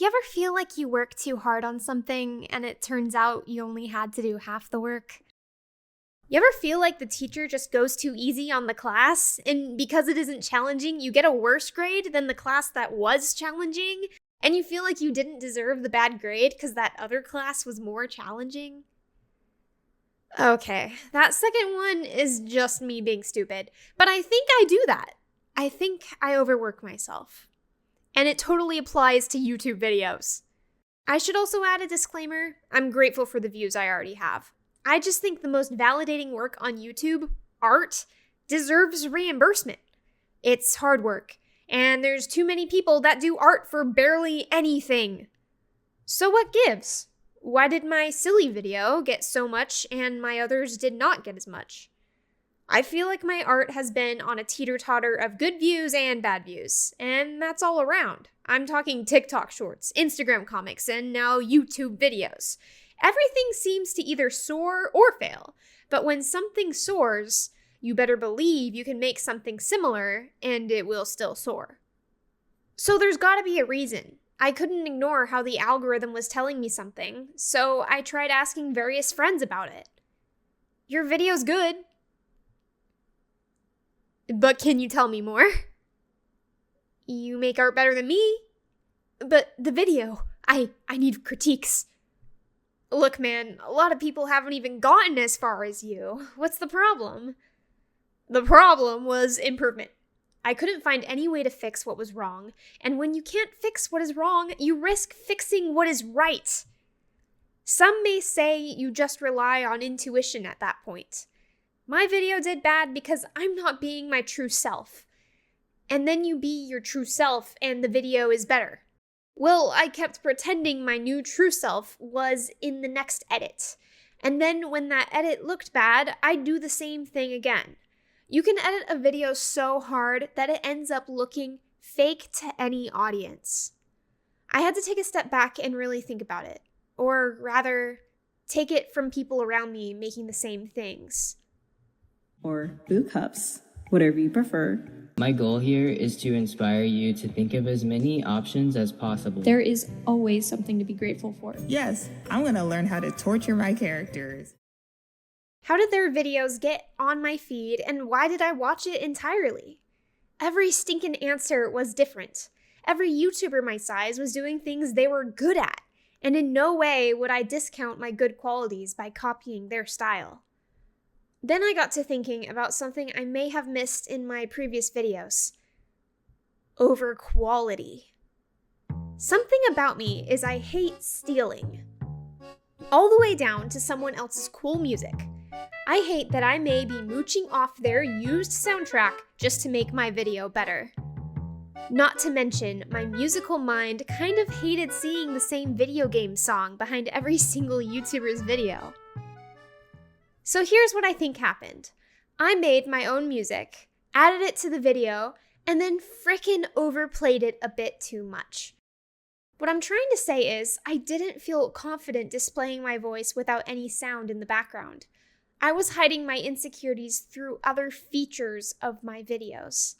You ever feel like you work too hard on something and it turns out you only had to do half the work? You ever feel like the teacher just goes too easy on the class, and because it isn't challenging, you get a worse grade than the class that was challenging, and you feel like you didn't deserve the bad grade because that other class was more challenging? Okay, that second one is just me being stupid, but I think I do that. I think I overwork myself. And it totally applies to YouTube videos. I should also add a disclaimer. I'm grateful for the views I already have. I just think the most validating work on YouTube, art, deserves reimbursement. It's hard work, and there's too many people that do art for barely anything. So what gives? Why did my silly video get so much and my others did not get as much? I feel like my art has been on a teeter-totter of good views and bad views, and that's all around. I'm talking TikTok shorts, Instagram comics, and now YouTube videos. Everything seems to either soar or fail, but when something soars, you better believe you can make something similar and it will still soar. So there's gotta be a reason. I couldn't ignore how the algorithm was telling me something, so I tried asking various friends about it. Your video's good. But can you tell me more? You make art better than me. But the video, I need critiques. Look, man, a lot of people haven't even gotten as far as you. What's the problem? The problem was improvement. I couldn't find any way to fix what was wrong, and when you can't fix what is wrong, you risk fixing what is right. Some may say you just rely on intuition at that point. My video did bad because I'm not being my true self. And then you be your true self and the video is better. Well, I kept pretending my new true self was in the next edit. And then when that edit looked bad, I'd do the same thing again. You can edit a video so hard that it ends up looking fake to any audience. I had to take a step back and really think about it. Or rather, take it from people around me making the same things. Or blue cups, whatever you prefer. My goal here is to inspire you to think of as many options as possible. There is always something to be grateful for. Yes, I'm gonna learn how to torture my characters. How did their videos get on my feed, and why did I watch it entirely? Every stinking answer was different. Every YouTuber my size was doing things they were good at, and in no way would I discount my good qualities by copying their style. Then I got to thinking about something I may have missed in my previous videos. Over quality. Something about me is I hate stealing. All the way down to someone else's cool music. I hate that I may be mooching off their used soundtrack just to make my video better. Not to mention, my musical mind kind of hated seeing the same video game song behind every single YouTuber's video. So here's what I think happened. I made my own music, added it to the video, and then frickin' overplayed it a bit too much. What I'm trying to say is, I didn't feel confident displaying my voice without any sound in the background. I was hiding my insecurities through other features of my videos.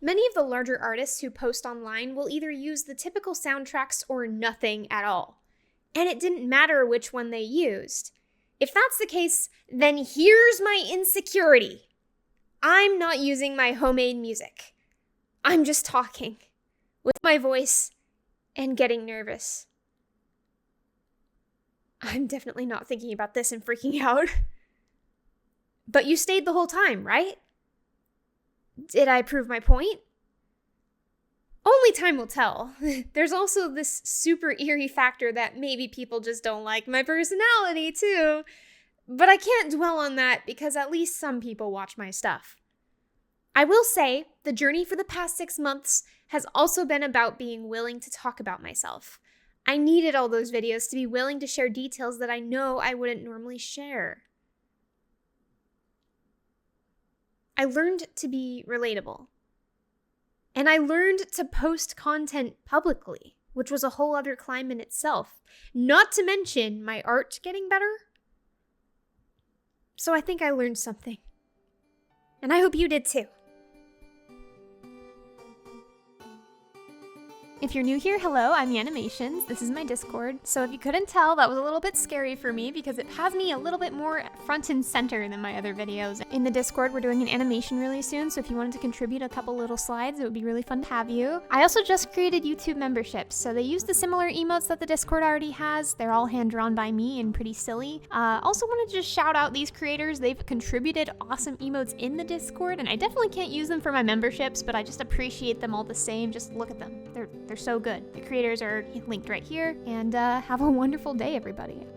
Many of the larger artists who post online will either use the typical soundtracks or nothing at all. And it didn't matter which one they used. If that's the case, then here's my insecurity. I'm not using my homemade music. I'm just talking with my voice and getting nervous. I'm definitely not thinking about this and freaking out. But you stayed the whole time, right? Did I prove my point? Only time will tell. There's also this super eerie factor that maybe people just don't like my personality too. But I can't dwell on that because at least some people watch my stuff. I will say, the journey for the past 6 months has also been about being willing to talk about myself. I needed all those videos to be willing to share details that I know I wouldn't normally share. I learned to be relatable. And I learned to post content publicly, which was a whole other climb in itself. Not to mention my art getting better. So I think I learned something. And I hope you did too. If you're new here, hello, I'm Yanimations. This is my Discord. So if you couldn't tell, that was a little bit scary for me because it has me a little bit more front and center than my other videos. In the Discord, we're doing an animation really soon, so if you wanted to contribute a couple little slides, it would be really fun to have you. I also just created YouTube memberships, so they use the similar emotes that the Discord already has. They're all hand-drawn by me and pretty silly. Also wanted to just shout out these creators. They've contributed awesome emotes in the Discord, and I definitely can't use them for my memberships, but I just appreciate them all the same. Just look at them. They're so good. The creators are linked right here, and have a wonderful day, everybody.